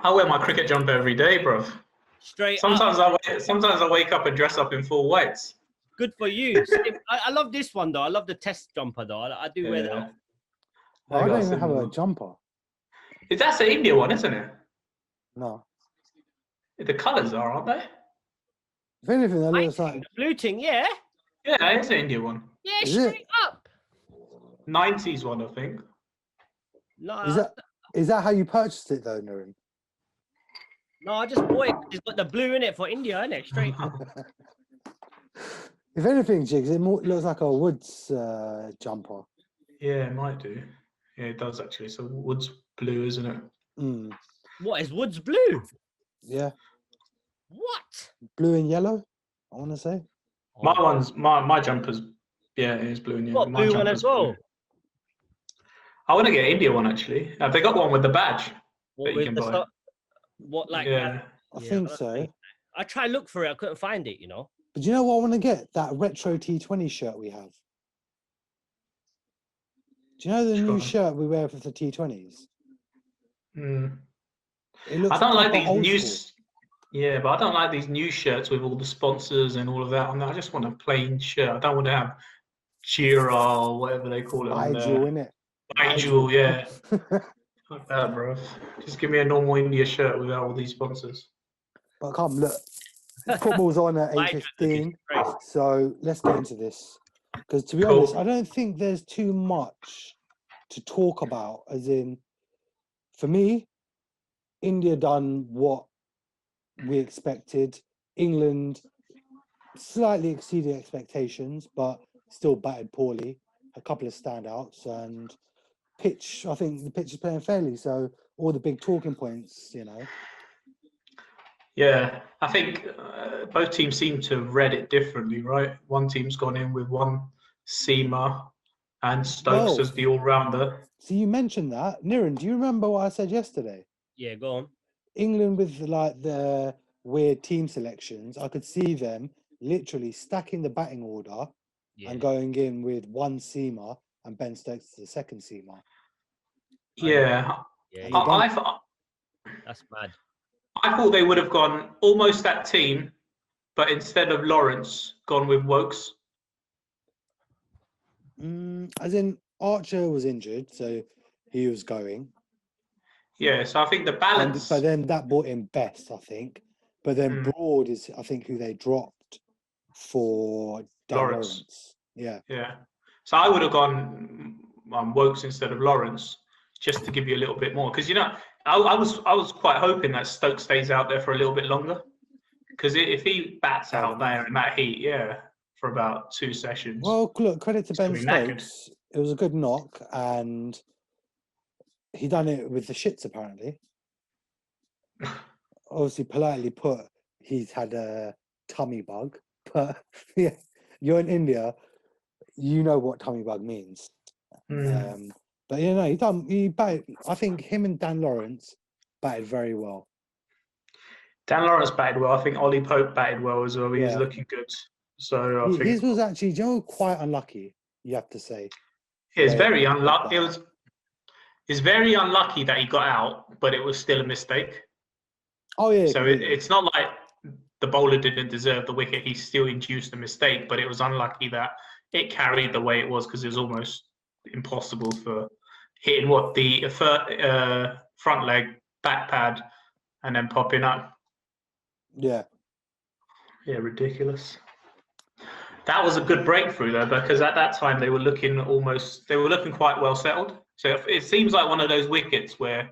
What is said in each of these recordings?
I wear my cricket jumper every day, bro. Straight Sometimes up. I wake up and dress up in full whites. Good for you. I love this one though. I love the test jumper though. I do wear that. I don't even have a jumper. That's the India one, isn't it? No. The colours are, aren't they? If anything, that looks like the blue thing, yeah. Yeah, it's the India one. Yeah, straight up. 90s one, I think. No, is that how you purchased it though, Nurin? No, I just bought it. It's got the blue in it for India, isn't it? Straight up. If anything, Jigs, it looks like a Woods jumper. Yeah, it might do. Yeah, it does actually. So Woods blue, isn't it? Mm. What is Woods blue? Yeah. What? Blue and yellow, I want to say. My jumper's, yeah, it is blue and yellow. What, blue one as well? Blue. I want to get India one actually. Have they got one with the badge that you can buy? What, like? Yeah, I think so. I tried to look for it. I couldn't find it, you know. But do you know what I want to get? That retro T20 shirt we have. Do you know the new shirt we wear for the T20s? It looks. I don't like these new. Yeah, but I don't like these new shirts with all the sponsors and all of that. I just want a plain shirt. I don't want to have Jira or whatever they call it on there. innit? Nigel, yeah. Like that, bro. Just give me a normal India shirt without all these sponsors. But come, look. Football's on at 8:15, so let's get into this. Because to be honest, I don't think there's too much to talk about. As in, for me, India done what we expected. England slightly exceeded expectations, but still batted poorly. A couple of standouts, and pitch. I think the pitch is playing fairly. So all the big talking points, you know. Yeah, I think both teams seem to have read it differently, right? One team's gone in with one seamer and Stokes as the all-rounder. So you mentioned that. Niran, do you remember what I said yesterday? Yeah, go on. England with like the weird team selections, I could see them literally stacking the batting order and going in with one seamer and Ben Stokes as the second seamer. Yeah. That's mad. I thought they would have gone almost that team, but instead of Lawrence, gone with Wokes. As in, Archer was injured, so he was going. Yeah, so I think the balance. But then that brought in Best, I think. But then Broad is, I think, who they dropped for Lawrence. Yeah. Yeah. So I would have gone Wokes instead of Lawrence, just to give you a little bit more, because you know. I was quite hoping that Stokes stays out there for a little bit longer, because if he bats out there in that heat, for about 2 sessions. Well, look, credit to Ben Stokes. It was a good knock, and he done it with the shits apparently. Obviously, politely put, he's had a tummy bug, but yeah, you're in India, you know what tummy bug means. But you know, he batted. I think him and Dan Lawrence batted very well. Dan Lawrence batted well. I think Ollie Pope batted well as well. He was looking good. So I think his was actually, quite unlucky. You have to say. It's very unlucky. It's very unlucky that he got out, but it was still a mistake. Oh yeah. So it's not like the bowler didn't deserve the wicket. He still induced a mistake, but it was unlucky that it carried the way it was, because it was almost impossible for hitting the front leg, back pad, and then popping up. Yeah, ridiculous. That was a good breakthrough though, because at that time they were looking quite well settled. So it seems like one of those wickets where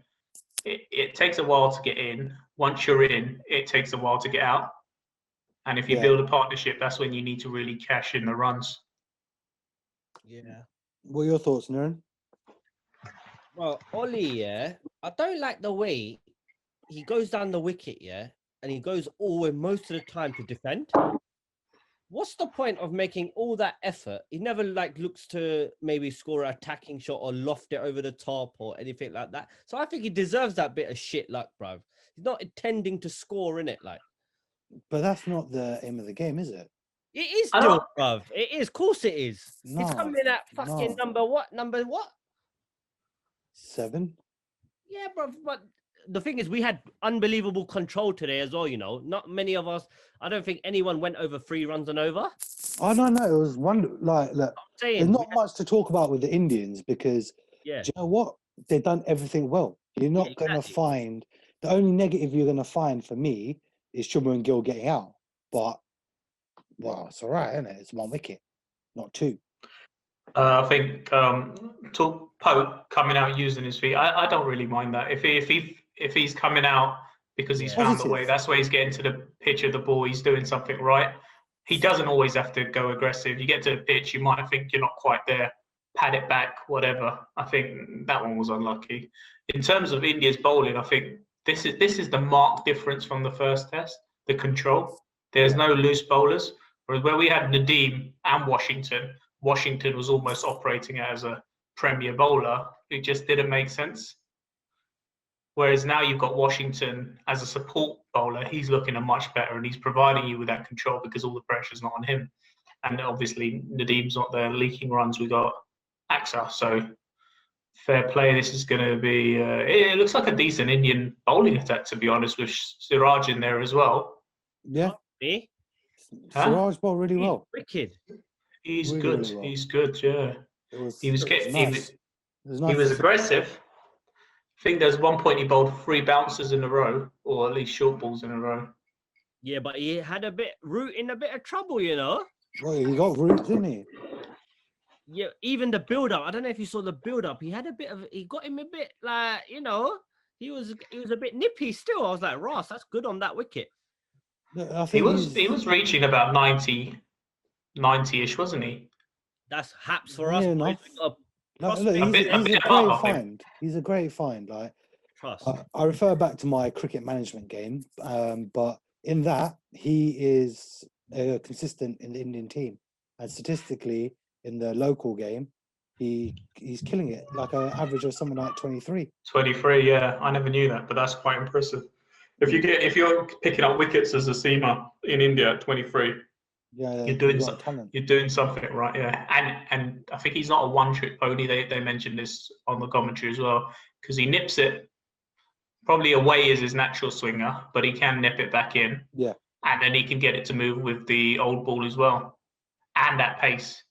it takes a while to get in. Once you're in, it takes a while to get out. And if you build a partnership, that's when you need to really cash in the runs. Yeah. What are your thoughts, Nuran? Well, Ollie, I don't like the way he goes down the wicket, and he goes all most of the time to defend. What's the point of making all that effort? He never looks to maybe score an attacking shot or loft it over the top or anything like that. So I think he deserves that bit of shit luck, bruv. He's not intending to score in it, But that's not the aim of the game, is it? It is still, bruv. It is. Of course it is. No, He's coming at fucking number what? 7? Yeah, bruv. But the thing is, we had unbelievable control today as well. You know, not many of us. I don't think anyone went over 3 runs and over. I don't know. It was one like look. I'm saying, There's not much to talk about with the Indians because yeah, do you know what? They've done everything well. You're not going to exactly. find the only negative you're going to find for me is Chuma and Gill getting out. But well, it's all right, isn't it? It's 1 wicket, not 2. I think Pope coming out using his feet. I don't really mind that. If he's coming out because he's Yeah. found the way, Positive. that's where he's getting to the pitch of the ball. He's doing something right. He doesn't always have to go aggressive. You get to the pitch, you might think you're not quite there. Pad it back, whatever. I think that one was unlucky. In terms of India's bowling, I think this is the marked difference from the first test. The control. There's no loose bowlers. Whereas where we had Nadeem and Washington was almost operating as a premier bowler. It just didn't make sense. Whereas now you've got Washington as a support bowler. He's looking a much better and he's providing you with that control because all the pressure's not on him. And obviously Nadeem's not there leaking runs. We got Axar. So fair play. This is going to be. It looks like a decent Indian bowling attack, to be honest, with Siraj in there as well. Yeah, Me, Huh? Siraj bowled really he's well. wicked. He's Really, good. really well. He's good. Yeah. He was getting. nice. It was nice He was to see. aggressive. I think there's one point he bowled 3 bouncers in a row, or at least short balls in a row. Yeah, but he had a bit root in a bit of trouble, you know. Well, he got roots, didn't he? Yeah, even the build up. I don't know if you saw the build up. He got him a bit like, you know, he was a bit nippy still. I was like, Ross, that's good on that wicket. Look, I He think was reaching about 90-ish, wasn't he? That's haps for us. Near boys. enough. We got Look, prospect. he's, A bit he's a above, great I think. find. He's a great find. Like trust. I refer back to my cricket management game, but in that he is consistent in the Indian team, and statistically in the local game, he's killing it. Like an average of something like 23. 23, yeah. I never knew that, but that's quite impressive. If you're picking up wickets as a seamer in India at 23, Yeah, you're doing he's got talent. you're doing something right, yeah. And I think he's not a one-trick pony. They mentioned this on the commentary as well, because he nips it. Probably away is his natural swinger, but he can nip it back in. Yeah. And then he can get it to move with the old ball as well, and at pace.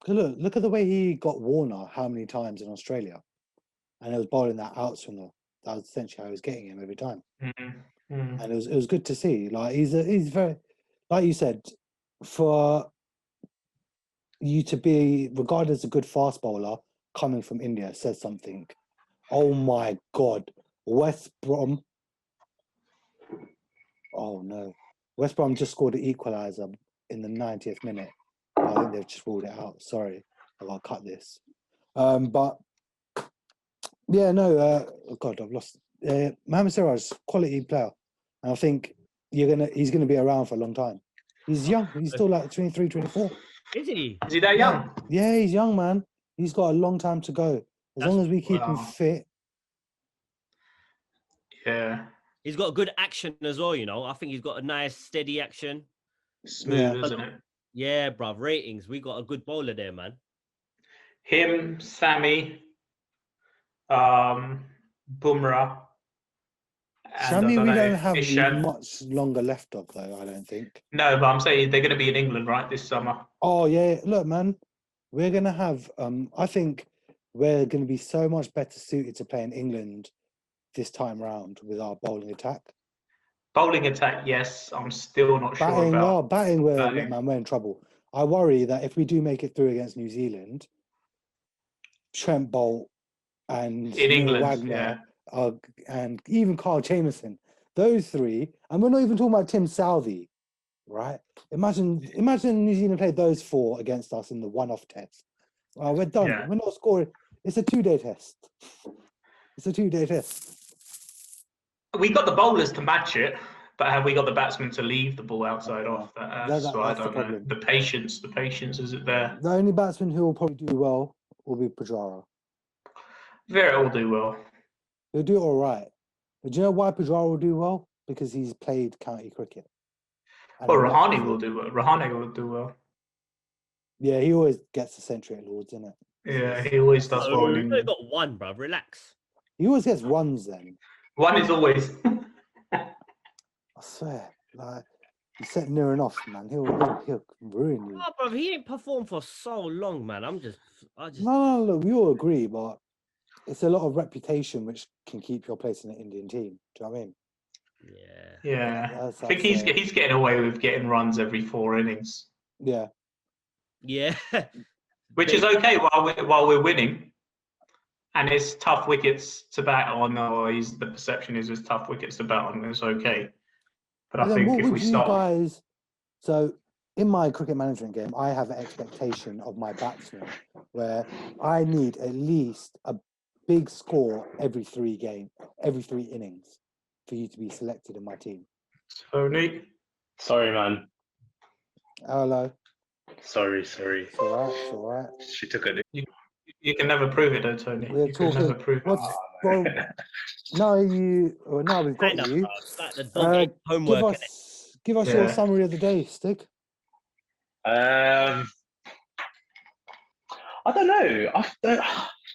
Look at the way he got Warner how many times in Australia, and he was bowling that outswinger. That was essentially how he was getting him every time, and it was good to see. Like he's very, like you said, for you to be regarded as a good fast bowler coming from India says something. Oh my God, West Brom. Oh no, West Brom just scored the equaliser in the 90th minute. I think they've just ruled it out. Sorry, I gotta cut this. But yeah, no. Oh God, I've lost. Mohamed Siraj, quality player, and I think he's gonna be around for a long time. He's young. He's still like 23, 24. Is he? Is he that young? Yeah, he's young, man. He's got a long time to go. As long as we keep him wow. fit. Yeah. He's got good action as well, you know. I think he's got a nice steady action. Smooth, Yeah. isn't it? Yeah, bruv. Ratings. We got a good bowler there, man. Him, Sammy, Bumrah. Sammy, we don't have Ishan. much longer left of though. I don't think. No, but I'm saying they're going to be in England, right, this summer. Oh yeah, look, man, we're gonna have. I think we're gonna be so much better suited to play in England this time round with our bowling attack. Bowling attack, yes. I'm still not sure about. Batting, look, batting. man, we're in trouble. I worry that if we do make it through against New Zealand, Trent Bolt and In Neil England, Wagner, and even Carl Jamieson, those three, and we're not even talking about Tim Southey, right? Imagine New Zealand played those 4 against us in the one-off test. We're done. Yeah. We're not scoring. It's a 2-day test. It's a 2-day test. We got the bowlers to match it, but have we got the batsmen to leave the ball outside off? That's what I that's the don't know. problem. The patience, is it there? The only batsman who will probably do well will be Pujara. Virat will do well. He'll do all right. But do you know why Pujara will do well? Because he's played county cricket. And Well, he loves Rahane it. will do well. Rahane will do well. Yeah, he always gets a century at Lords, isn't it? Yeah, he always does well in We've only England. got one, bruv. Relax. He always gets runs then. One is always. I swear, like you set near enough, man. He'll ruin you. Oh, bro, he ain't performed for so long, man. I just. No, look, we all agree, but it's a lot of reputation which can keep your place in the Indian team. Do you know what I mean? Yeah. Yeah, That's I think he's it. getting away with getting runs every 4 innings, Yeah. Yeah. which is okay while we're winning. And it's tough wickets to bat on, or the perception is it's tough wickets to bat on. It's okay, but And I then think what if we would you start, guys? So in my cricket management game, I have an expectation of my batsmen where I need at least a big score every 3 innings for you to be selected in my team. Tony, Sorry, man. Hello. Sorry. It's all right. It's all right. She took it. you can never prove it, though, Tony. We're You can never talking. prove it. Well, now we've got Kind of, you. bro. It's like the dog ate homework. Give us Yeah. your summary of the day, Stig. I don't know.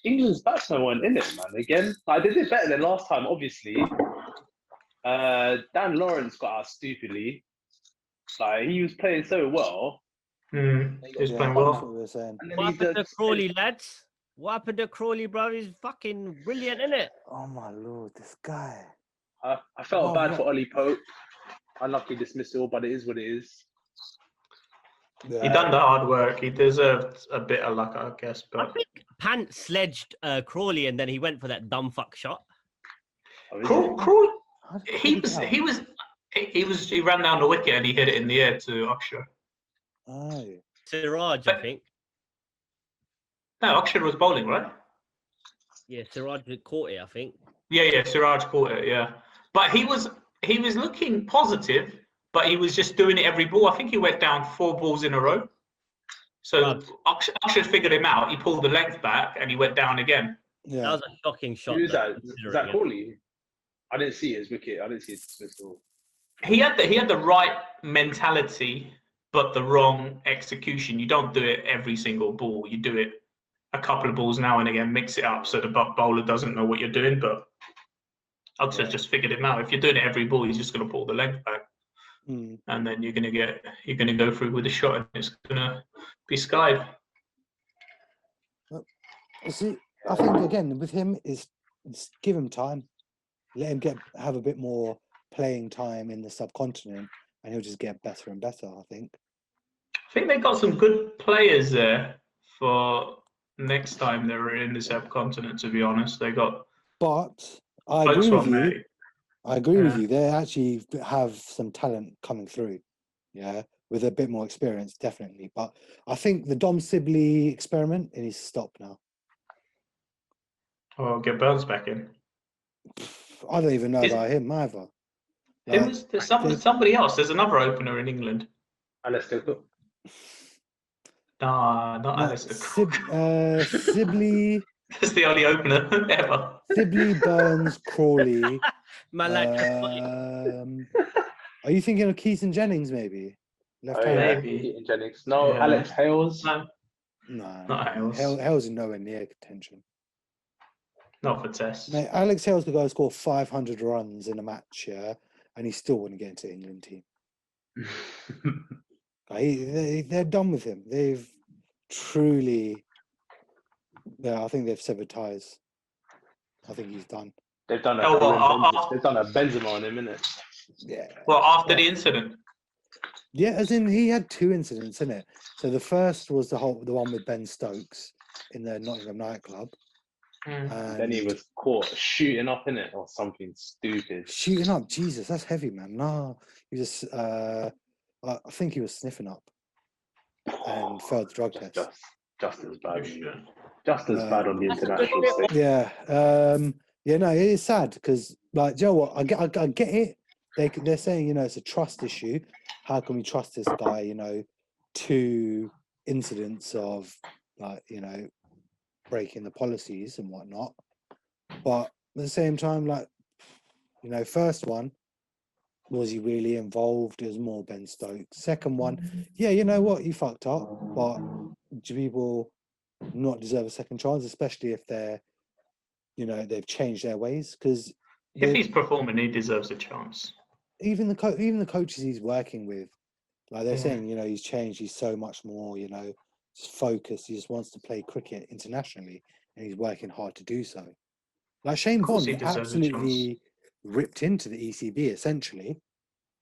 England's batsmen weren't in it, man. Again, like, they did better than last time, obviously. Dan Lawrence got out stupidly. Like, he was playing so well. He's playing That's well. what we were saying. And then What he happened to did- Crawley, lads? What happened to Crawley, bro? He's fucking brilliant, isn't it? Oh my lord, this guy. I felt Oh, bad what? for Ollie Pope. Unlucky dismissal, but it is what it is. Yeah. He done the hard work. He deserved a bit of luck, I guess. I But think Pant sledged Crawley and then he went for that dumb fuck shot. Oh, is it? Crawl, How did Crawley get out? he ran down the wicket and he hit it in the air to Akshar. Oh. Siraj, I think. No, Akshar was bowling, right? Yeah, Siraj caught it, I think. Yeah, Siraj caught it, yeah. But he was looking positive, but he was just doing it every ball. I think he went down 4 balls in a row. So Right. Akshar figured him out. He pulled the length back and he went down again. That Yeah. was a shocking shot. Who is though, that? Is considering that it. Crawley? I didn't see his wicket. I didn't see his dismissal. He had the right mentality, but the wrong execution. You don't do it every single ball. You do it a couple of balls now and again, mix it up so the bowler doesn't know what you're doing. But Akshar just figured him out. If you're doing it every ball, he's just going to pull the length back, and then you're going to go through with a shot, and it's going to be skied. See, I think again with him is give him time, let him have a bit more playing time in the subcontinent, and he'll just get better and better. I think. I think they got some good players there for next time they're in the subcontinent. To be honest, they got. But I folks agree with from you. there. I agree with Yeah. you. They actually have some talent coming through. Yeah, with a bit more experience, definitely. But I think the Dom Sibley experiment it needs to stop now. Oh, get Burns back in. I don't even know Is- about him either. There Like, was there's somebody else. There's another opener in England. Alistair Cook. Nah, not no, Alistair Cook. Sibley, That's the only opener ever. Sibley, Burns, Crawley. Man, like, Are you thinking of Keaton Jennings, maybe? Left Oh, hand. yeah. Maybe. Keaton Jennings. No, Yeah. Alex Hales. No, No, not Hales. Hales is nowhere near contention. Not for Test. Mate, Alex Hales could go score 500 runs in a match, yeah, and he still wouldn't get into the England team. Like, they're done with him. They've truly, I think they've severed ties. I think he's done. They've done a Oh, well, they've done a Benzema on him, innit? Yeah. Well, after the incident. Yeah, as in he had 2 incidents, in it. So the first was the one with Ben Stokes in the Nottingham nightclub. Mm. And Then he was caught shooting up in it or something stupid. shooting up. Jesus, that's heavy, man. No, he was. I think he was sniffing up and failed the drug test. Just as bad. Yeah. Just as bad on the That's a good international bit. stage. Yeah. Yeah. No, it is sad because, like, do you know what? I get it. They're saying, it's a trust issue. How can we trust this guy? 2 incidents of, like, breaking the policies and whatnot. But at the same time, like, first one, was he really involved? It was more Ben Stokes. Second one, yeah, you know what? He fucked up. But do people not deserve a second chance, especially if they've changed their ways? Because If he's performing, he deserves a chance. even the coaches he's working with, like they're Yeah. saying, he's changed. He's so much more, just focused. He just wants to play cricket internationally, and he's working hard to do so. Like Shane Of course Bond he deserves a chance. absolutely ripped into the ECB. Essentially,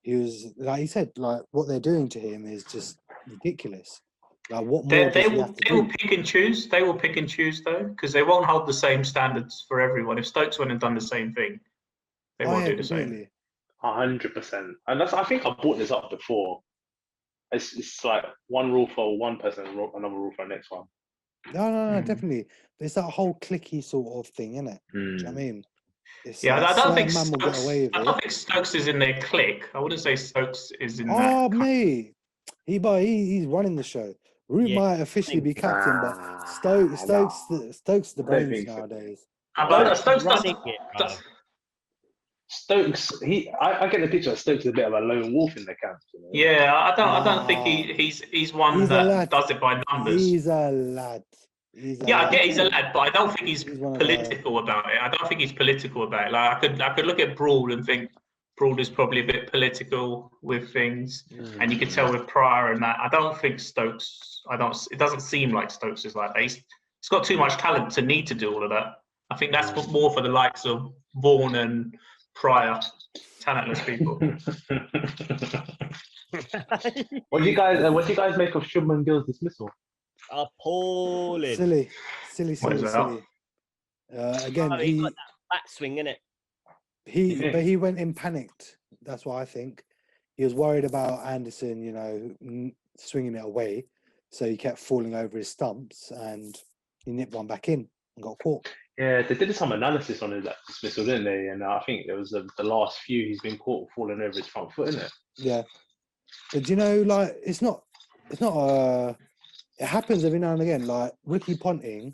he was like he said, like what they're doing to him is just ridiculous. Like what more They does he will have to they will do? pick and choose. They will pick and choose though, because they won't hold the same standards for everyone. If Stokes went and done the same thing, they Oh, won't yeah, do the same. completely. 100%. And I think I brought this up before. It's like one rule for one person, another rule for the next one. No, Mm. definitely. But it's that whole clicky sort of thing, isn't it? Do you know what I Mm. mean? It's Yeah, like I don't think certain man will get Stokes. away with I it. don't think Stokes is in their clique. I wouldn't say Stokes is in Oh, that. mate, he's running the show. Root Yeah, might officially be captain, but Nah, Stokes the I don't brains think so. nowadays. But Stokes Stokes running does. it, bruv. Stokes, I get the picture of Stokes as a bit of a lone wolf in the camp. Yeah, I don't think Nah. he's one He's a that lad. does it by numbers. He's a lad. He's a Yeah, I lad. get he's a lad, but I don't think he's He's one of political about it. I don't think he's political about it. Like I could look at Brawl and think Brawl is probably a bit political with things, and you could tell with Pryor and that. I don't think Stokes. It doesn't seem like Stokes is like that. He's got too much talent to need to do all of that. I think that's more for the likes of Vaughan and Pryor, talentless people. What do you guys make of Shubman Gill's dismissal? Appalling. silly, What is that? silly. Again, Oh, he got that back swing, innit? but he went in panicked. That's what I think. He was worried about Anderson, swinging it away, so he kept falling over his stumps, and he nipped one back in and got caught. Yeah, they did some analysis on his dismissal, didn't they? And I think there was the last few he's been caught falling over his front foot, isn't it? Yeah, but like it's not. It happens every now and again. Like Ricky Ponting,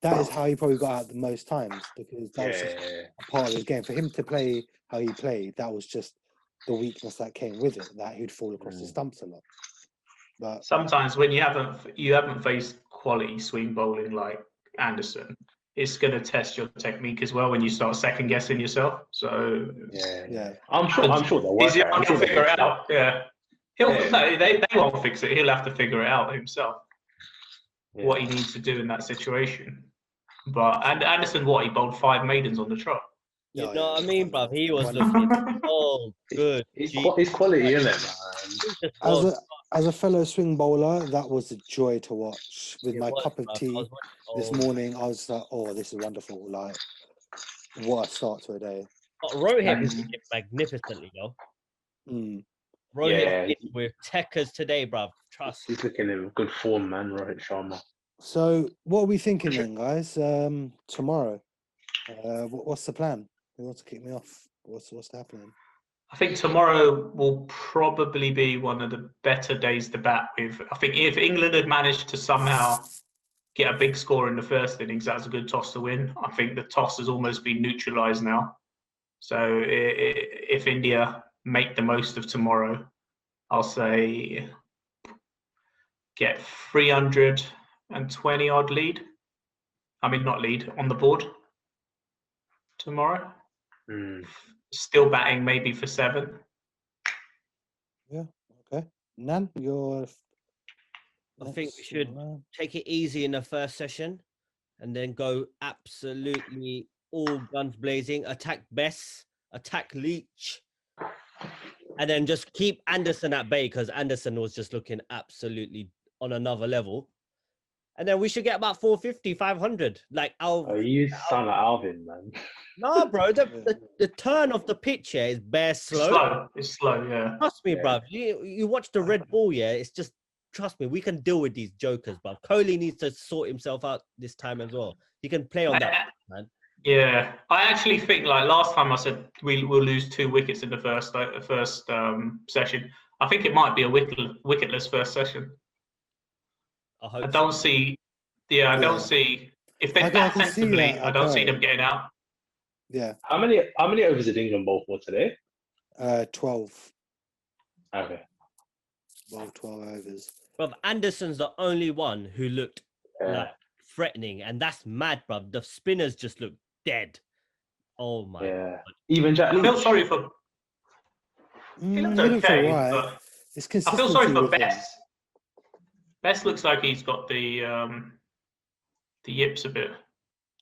that is how he probably got out the most times because that was just a part of his game. For him to play how he played, that was just the weakness that came with it. That he'd fall across the stumps a lot. But Sometimes when you haven't faced quality swing bowling like Anderson, it's going to test your technique as well when you start second guessing yourself. So yeah, I'm sure they'll work he'll out. I'm sure figure it out. Yeah, no, Yeah. they won't fix it. He'll have to figure it out himself. Yeah. What he needs to do in that situation. But and Anderson, he bowled 5 maidens on the trot. You Yeah, know what I mean, bruv? He was Wonderful. looking so good. It's quality, isn't it, man? He just was- as a fellow swing bowler, that was a joy to watch. With it my was, cup of bruv. I tea was this watching- morning, I was like, "Oh, this is wonderful! Like, what a start to a day." But Rohit is looking magnificently, though. Mm. Rohit Yeah, is with techers today, bruv. Trust. He's looking in good form, man, Rohit Sharma. So, what are we thinking then, guys? Tomorrow, what's the plan? Who wants to kick me off? What's happening? I think tomorrow will probably be one of the better days to bat with. I think if England had managed to somehow get a big score in the first innings, that's a good toss to win. I think the toss has almost been neutralised now. So if India make the most of tomorrow, I'll say get 320 odd lead. I mean, not lead, on the board tomorrow. Still batting maybe for 7. Yeah, okay. Nan, I think we should take it easy in the first session and then go absolutely all guns blazing, attack Bess, attack Leach, and then just keep Anderson at bay because Anderson was just looking absolutely on another level. And then we should get about 450, 500. Like You sound like Alvin, man. no, bro, the turn of the pitch here is bare slow. It's slow, yeah. Trust me, Yeah. bruv. You watch the red ball, yeah. It's just trust me. We can deal with these jokers, bruv. Kohli needs to sort himself out this time as well. He can play on that, man. Yeah, I actually think like last time I said we'll lose 2 wickets in the first session. I think it might be a wicketless first session. I I don't see. Yeah, I don't see if they I bat can see sensibly. that, I don't see okay. them getting out. Yeah, How many overs did England bowl for today? 12. Okay. Well, 12 overs. Bruv, Anderson's the only one who looked Yeah. like threatening, and that's mad, bruv. The spinners just look dead. Oh my. Yeah. Even Jack I feel Leach. sorry for. He looked He looks okay, alright. but It's I feel sorry consistency for with him. Best. Best looks like he's got the yips a bit.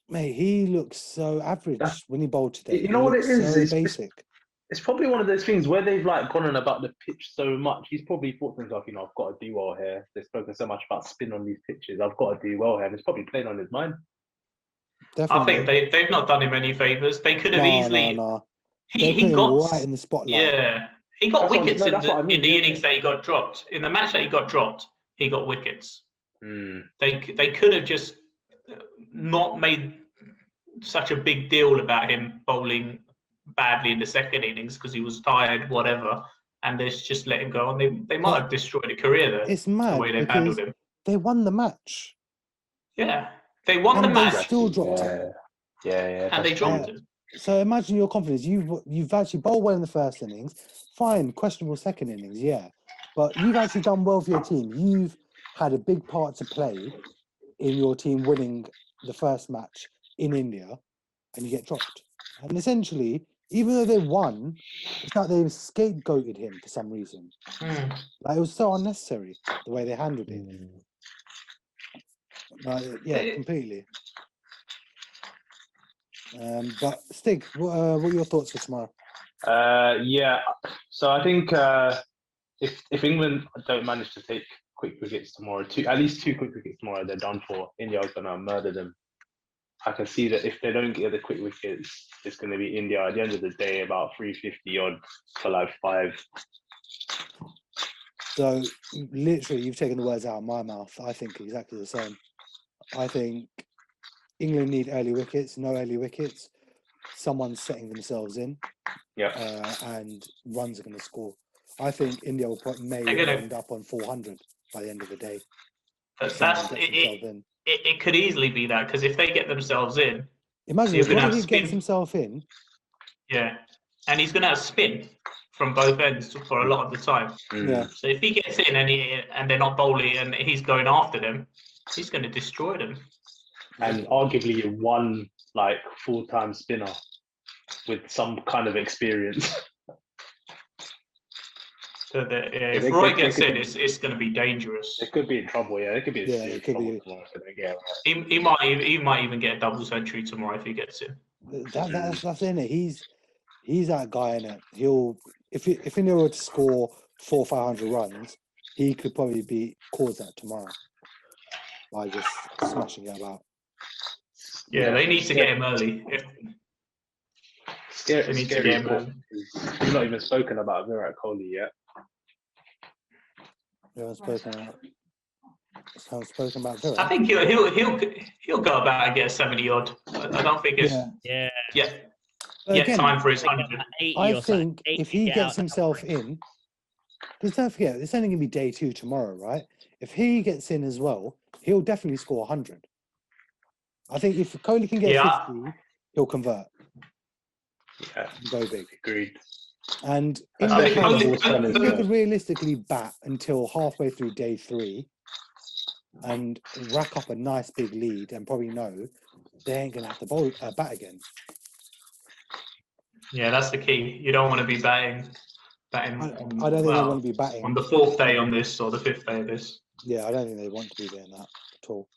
Mate, he looks so average when he bowled today. You know what it He is? looks so It's basic. It's probably one of those things where they've like gone on about the pitch so much. He's probably thought to himself, you know, I've got to do well here. They've spoken so much about spin on these pitches. I've got to do well here. And it's probably playing on his mind. Definitely. I think they've not done him any favors. They could have easily. No. He They put him got right in the spotlight. Yeah, he got That's what- wickets no, that's what I mean, in the yeah. innings that he got dropped. In the match that he got dropped, he got wickets. Mm. They could have just not made such a big deal about him bowling badly in the second innings because he was tired, whatever, and they just let him go on. They might have destroyed a career there. It's the mad way they've because handled him. they won the match. Yeah, they won And the they match still dropped him. Yeah. and they that's dropped true. him. So imagine your confidence. You've actually bowled well in the first innings. Fine, questionable second innings, yeah. But you've actually done well for your team. You've had a big part to play in your team winning the first match in India, and you get dropped. And essentially, even though they won, it's like they've scapegoated him for some reason. Mm. Like it was so unnecessary the way they handled it. Yeah, completely. But Stig, what are your thoughts for tomorrow? Yeah. So I think if England don't manage to take quick wickets tomorrow, at least two quick wickets tomorrow, they're done for. India's gonna murder them. I can see that if they don't get the quick wickets, it's going to be India at the end of the day about 350 odd for like 5. So literally, you've taken the words out of my mouth. I think exactly the same. I think England need early wickets. No early wickets. Someone's setting themselves in. Yeah. And runs are going to score. I think India may end up on 400 by the end of the day. It could easily be that because if they get themselves in, imagine if Rohit gets himself in. Yeah, and he's going to have spin from both ends for a lot of the time. Yeah. So if he gets in and they're not bowling and he's going after them, he's going to destroy them. And arguably one like full-time spinner with some kind of experience. So if Roy gets in, it's going to be dangerous. It could be in trouble. Yeah, it could be in serious trouble tomorrow. So he might even get a double century tomorrow if he gets in. That's in it. He's that guy in it. If India were to score 400-500 runs, he could probably cause that tomorrow by just smashing it about. Yeah, they need to get him early. They need to get him early. We've not even spoken about Virat Kohli yet. We haven't spoken about Virat. I think he'll go about and get 70 odd. I don't think it's time for his 100. I think if he gets himself in, because don't forget, it's only going to be day 2 tomorrow, right? If he gets in as well, he'll definitely score 100. I think if Kohli can get 50, he'll convert. Yeah, go big. Agreed. And in the hand, if he could realistically bat until halfway through day 3 and rack up a nice big lead and probably know they ain't going to have to bat again. Yeah, that's the key. You don't want to be batting. I don't think they want to be batting on the 4th day on this or the 5th day of this. Yeah, I don't think they want to be doing that at all.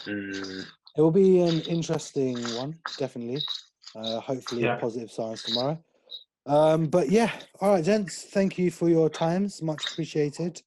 Mm. It will be an interesting one, definitely. Hopefully, positive signs tomorrow. But yeah, all right, gents. Thank you for your times. Much appreciated.